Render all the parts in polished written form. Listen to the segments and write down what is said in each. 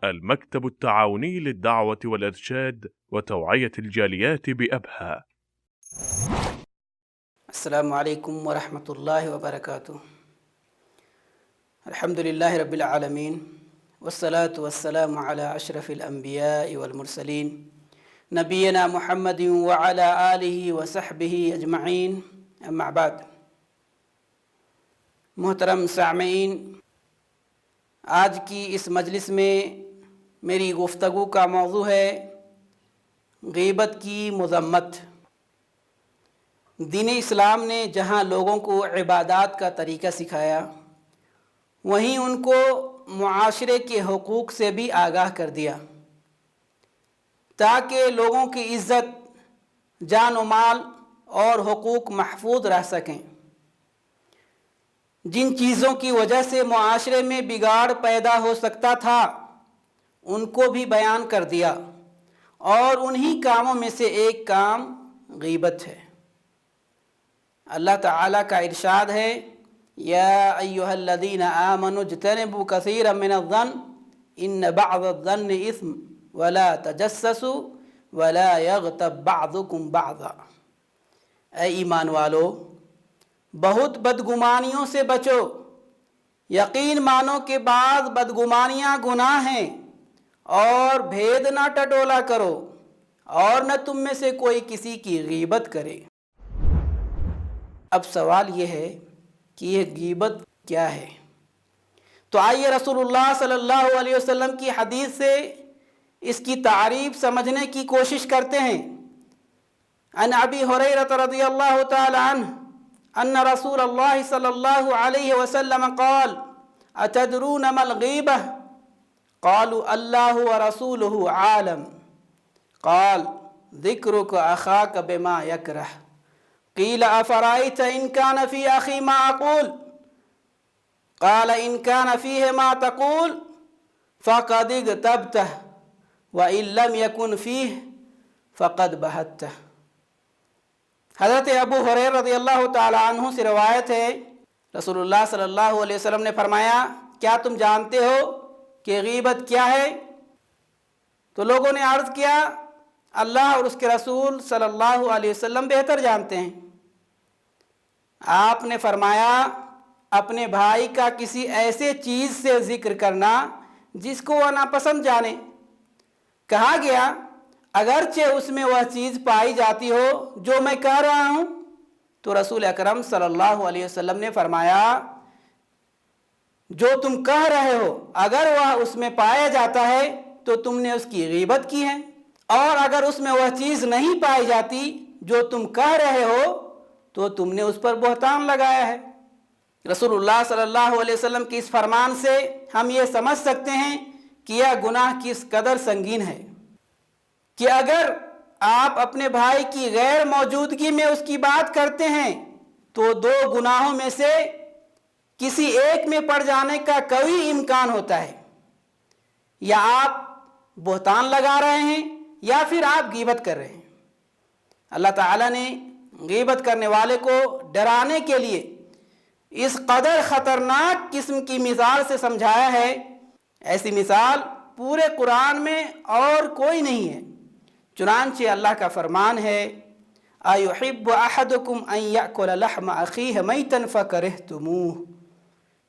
المكتب التعاوني للدعوة والإرشاد وتوعية الجاليات بأبها. السلام علیکم ورحمۃ اللہ وبرکاتہ۔ الحمد للہ رب العالمین والصلاة والسلام علی اشرف الانبیاء والمرسلین نبینا محمد وعلی آلہ وصحبہ اجمعین، اما بعد۔ محترم سامعین، آج کی اس مجلس میں میری گفتگو کا موضوع ہے غیبت کی مذمت۔ دین اسلام نے جہاں لوگوں کو عبادات کا طریقہ سکھایا، وہیں ان کو معاشرے کے حقوق سے بھی آگاہ کر دیا تاکہ لوگوں کی عزت، جان و مال اور حقوق محفوظ رہ سکیں۔ جن چیزوں کی وجہ سے معاشرے میں بگاڑ پیدا ہو سکتا تھا ان کو بھی بیان کر دیا، اور انہی کاموں میں سے ایک کام غیبت ہے۔ اللہ تعالیٰ کا ارشاد ہے، یا ایہا الذین آمنوا اجتنبوا کثیرا من الظن ان بعض الظن اثم ولا تجسسوا ولا یغتب بعضکم بعضا۔ اے ایمان والو، بہت بدگمانیوں سے بچو، یقین مانو کہ بعض بدگمانیاں گناہ ہیں، اور بھید نہ ٹٹولا کرو، اور نہ تم میں سے کوئی کسی کی غیبت کرے۔ اب سوال یہ ہے کہ یہ غیبت کیا ہے؟ تو آئیے رسول اللہ صلی اللہ علیہ وسلم کی حدیث سے اس کی تعریف سمجھنے کی کوشش کرتے ہیں۔ عن ابی ہریرہ رضی اللہ تعالی عنہ ان رسول اللہ صلی اللہ علیہ وسلم قال اتدرون ما الغیبہ؟ قالوا اللہ ورسولہ عالم۔ قال ذکرک اخاک بما یکرہ۔ قیل افرأیت ان کان فی اخی ما اقول؟ قال ان کان فیہ ما تقول فقد اغتبتہ وان لم یکن فیہ فقد بہتہ۔ حضرت ابو ہریرہ رضی اللہ تعالی عنہ سے روایت ہے، رسول اللہ صلی اللہ علیہ وسلم نے فرمایا، کیا تم جانتے ہو کہ غیبت کیا ہے؟ تو لوگوں نے عرض کیا، اللہ اور اس کے رسول صلی اللہ علیہ وسلم بہتر جانتے ہیں۔ آپ نے فرمایا، اپنے بھائی کا کسی ایسے چیز سے ذکر کرنا جس کو وہ ناپسند جانے۔ کہا گیا، اگرچہ اس میں وہ چیز پائی جاتی ہو جو میں کہہ رہا ہوں۔ تو رسول اکرم صلی اللہ علیہ وسلم نے فرمایا، جو تم کہہ رہے ہو اگر وہ اس میں پایا جاتا ہے تو تم نے اس کی غیبت کی ہے، اور اگر اس میں وہ چیز نہیں پائی جاتی جو تم کہہ رہے ہو تو تم نے اس پر بہتان لگایا ہے۔ رسول اللہ صلی اللہ علیہ وسلم کی اس فرمان سے ہم یہ سمجھ سکتے ہیں کہ یہ گناہ کس قدر سنگین ہے، کہ اگر آپ اپنے بھائی کی غیر موجودگی میں اس کی بات کرتے ہیں تو دو گناہوں میں سے کسی ایک میں پڑ جانے کا کوئی امکان ہوتا ہے، یا آپ بہتان لگا رہے ہیں یا پھر آپ غیبت کر رہے ہیں۔ اللہ تعالیٰ نے غیبت کرنے والے کو ڈرانے کے لیے اس قدر خطرناک قسم کی مثال سے سمجھایا ہے، ایسی مثال پورے قرآن میں اور کوئی نہیں ہے۔ چنانچہ اللہ کا فرمان ہے، أَيُحِبُّ أَحَدُكُمْ أَن يَأْكُلَ لَحْمَ أَخِيهِ مَيْتًا فَكَرِهْتُمُوهُ۔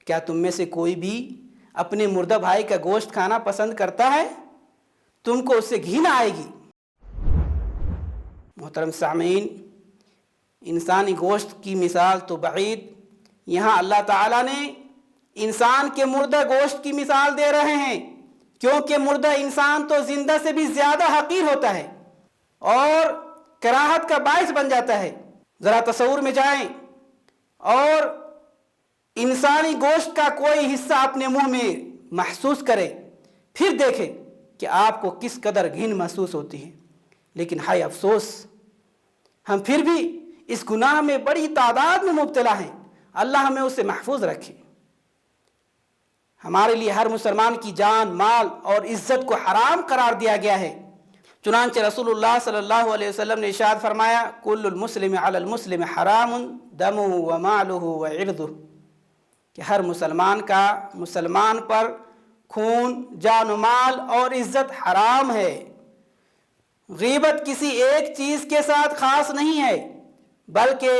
کیا تم میں سے کوئی بھی اپنے مردہ بھائی کا گوشت کھانا پسند کرتا ہے؟ تم کو اس سے گھن آئے گی۔ محترم سامعین، انسانی گوشت کی مثال تو بعید، یہاں اللہ تعالیٰ نے انسان کے مردہ گوشت کی مثال دے رہے ہیں، کیونکہ مردہ انسان تو زندہ سے بھی زیادہ حقیر ہوتا ہے اور کراہت کا باعث بن جاتا ہے۔ ذرا تصور میں جائیں اور انسانی گوشت کا کوئی حصہ اپنے منہ میں محسوس کریں، پھر دیکھیں کہ آپ کو کس قدر گھن محسوس ہوتی ہے۔ لیکن ہائے افسوس، ہم پھر بھی اس گناہ میں بڑی تعداد میں مبتلا ہیں۔ اللہ ہمیں اس سے محفوظ رکھے۔ ہمارے لیے ہر مسلمان کی جان، مال اور عزت کو حرام قرار دیا گیا ہے۔ چنانچہ رسول اللہ صلی اللہ علیہ وسلم نے ارشاد فرمایا، کل المسلم علی المسلم حرام دمہ ومالہ وعرضہ، کہ ہر مسلمان کا مسلمان پر خون، جان و مال اور عزت حرام ہے۔ غیبت کسی ایک چیز کے ساتھ خاص نہیں ہے، بلکہ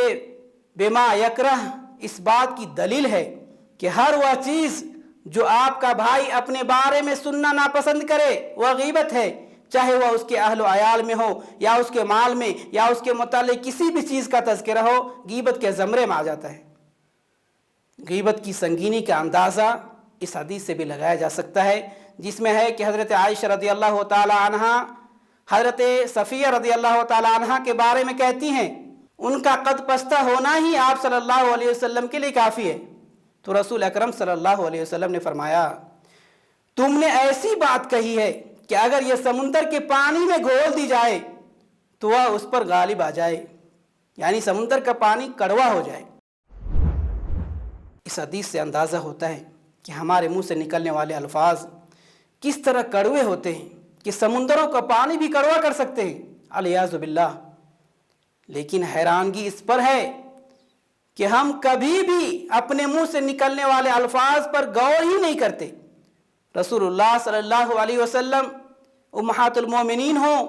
بما یکرہ اس بات کی دلیل ہے کہ ہر وہ چیز جو آپ کا بھائی اپنے بارے میں سننا ناپسند کرے وہ غیبت ہے، چاہے وہ اس کے اہل و عیال میں ہو یا اس کے مال میں یا اس کے متعلق کسی بھی چیز کا تذکرہ ہو، غیبت کے زمرے میں آ جاتا ہے۔ غیبت کی سنگینی کا اندازہ اس حدیث سے بھی لگایا جا سکتا ہے، جس میں ہے کہ حضرت عائشہ رضی اللہ تعالی عنہ حضرت صفیہ رضی اللہ تعالی عنہ کے بارے میں کہتی ہیں ان کا قد پستہ ہونا ہی آپ صلی اللہ علیہ وسلم کے لیے کافی ہے۔ تو رسول اکرم صلی اللہ علیہ وسلم نے فرمایا تم نے ایسی بات کہی ہے کہ اگر یہ سمندر کے پانی میں گھول دی جائے تو وہ اس پر غالب آ جائے، یعنی سمندر کا پانی کڑوا ہو جائے۔ اس حدیث سے اندازہ ہوتا ہے کہ ہمارے منہ سے نکلنے والے الفاظ کس طرح کڑوے ہوتے ہیں کہ سمندروں کا پانی بھی کڑوا کر سکتے ہیں، علیاذ باللہ۔ لیکن حیرانگی اس پر ہے کہ ہم کبھی بھی اپنے منہ سے نکلنے والے الفاظ پر غور ہی نہیں کرتے۔ رسول اللہ صلی اللہ علیہ وسلم، امہات المومنین ہوں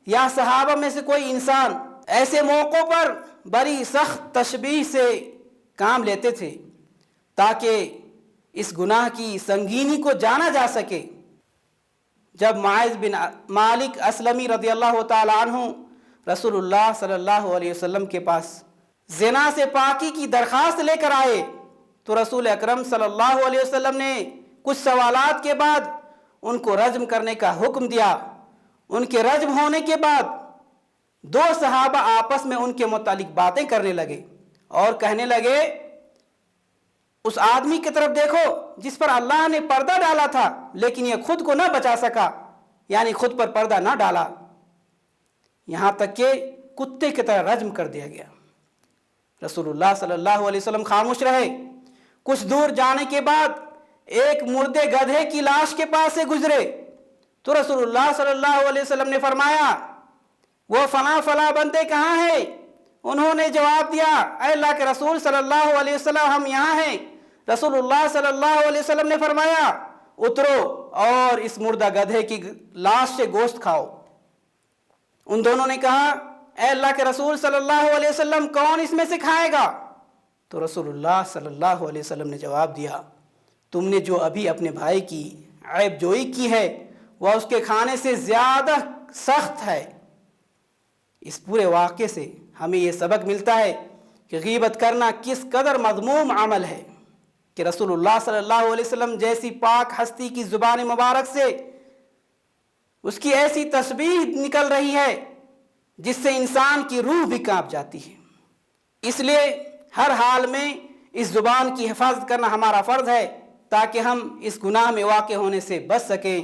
یا صحابہ میں سے کوئی انسان، ایسے موقعوں پر بڑی سخت تشبیہ سے کام لیتے تھے تاکہ اس گناہ کی سنگینی کو جانا جا سکے۔ جب معاذ بن مالک اسلمی رضی اللہ تعالی عنہ رسول اللہ صلی اللہ علیہ وسلم کے پاس زنا سے پاکی کی درخواست لے کر آئے تو رسول اکرم صلی اللہ علیہ وسلم نے کچھ سوالات کے بعد ان کو رجم کرنے کا حکم دیا۔ ان کے رجم ہونے کے بعد دو صحابہ آپس میں ان کے متعلق باتیں کرنے لگے اور کہنے لگے اس آدمی کی طرف دیکھو جس پر اللہ نے پردہ ڈالا تھا لیکن یہ خود کو نہ بچا سکا، یعنی خود پر پردہ نہ ڈالا، یہاں تک کہ کتے کی طرح رجم کر دیا گیا۔ رسول اللہ صلی اللہ علیہ وسلم خاموش رہے۔ کچھ دور جانے کے بعد ایک مردے گدھے کی لاش کے پاس سے گزرے تو رسول اللہ صلی اللہ علیہ وسلم نے فرمایا وہ فلاں فلاں بندے کہاں ہیں؟ انہوں نے جواب دیا اے اللہ کے رسول صلی اللہ علیہ وسلم ہم یہاں ہیں۔ رسول اللہ صلی اللہ علیہ وسلم نے فرمایا اترو اور اس مردہ گدھے کی لاش سے گوشت کھاؤ۔ ان دونوں نے کہا اے اللہ کے رسول صلی اللہ علیہ وسلم کون اس میں سے کھائے گا؟ تو رسول اللہ صلی اللہ علیہ وسلم نے جواب دیا تم نے جو ابھی اپنے بھائی کی عیب جوئی کی ہے وہ اس کے کھانے سے زیادہ سخت ہے۔ اس پورے واقعے سے ہمیں یہ سبق ملتا ہے کہ غیبت کرنا کس قدر مذموم عمل ہے، کہ رسول اللہ صلی اللہ علیہ وسلم جیسی پاک ہستی کی زبان مبارک سے اس کی ایسی تسبیح نکل رہی ہے جس سے انسان کی روح بھی کانپ جاتی ہے۔ اس لیے ہر حال میں اس زبان کی حفاظت کرنا ہمارا فرض ہے تاکہ ہم اس گناہ میں واقع ہونے سے بچ سکیں۔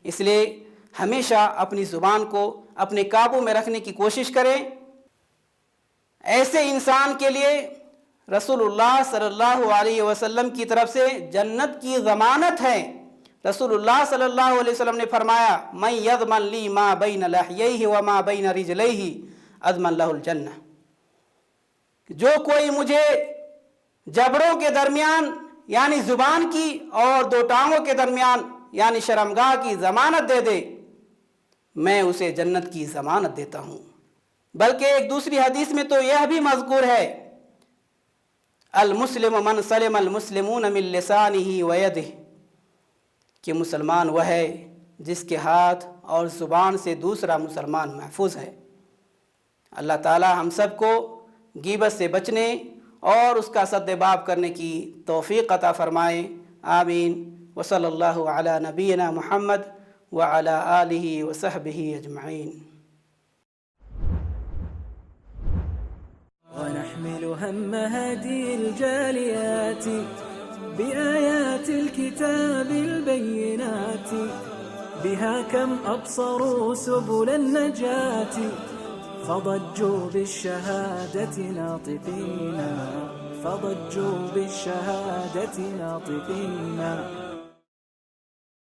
اس لیے ہمیشہ اپنی زبان کو اپنے قابو میں رکھنے کی کوشش کریں۔ ایسے انسان کے لیے رسول اللہ صلی اللہ علیہ وسلم کی طرف سے جنت کی ضمانت ہے۔ رسول اللہ صلی اللہ علیہ وسلم نے فرمایا من یضمن لی ما بین لحییہ وما بین رجلیہ اضمن لہ الجنہ، جو کوئی مجھے جبڑوں کے درمیان یعنی زبان کی اور دو ٹانگوں کے درمیان یعنی شرمگاہ کی ضمانت دے دے میں اسے جنت کی ضمانت دیتا ہوں۔ بلکہ ایک دوسری حدیث میں تو یہ بھی مذکور ہے المسلم من سلم المسلمون من لسانہ ویدہ، کہ مسلمان وہ ہے جس کے ہاتھ اور زبان سے دوسرا مسلمان محفوظ ہے۔ اللہ تعالی ہم سب کو غیبت سے بچنے اور اس کا سدباب کرنے کی توفیق عطا فرمائے، آمین۔ وصلی اللہ علی نبینا محمد وعلی آلہ وصحبہ اجمعین۔ ونحمل هم هذه الجاليات بآيات الكتاب البينات بها كم أبصروا سبل النجاة فضجوا بالشهادة ناطقين فضجوا بالشهادة ناطقين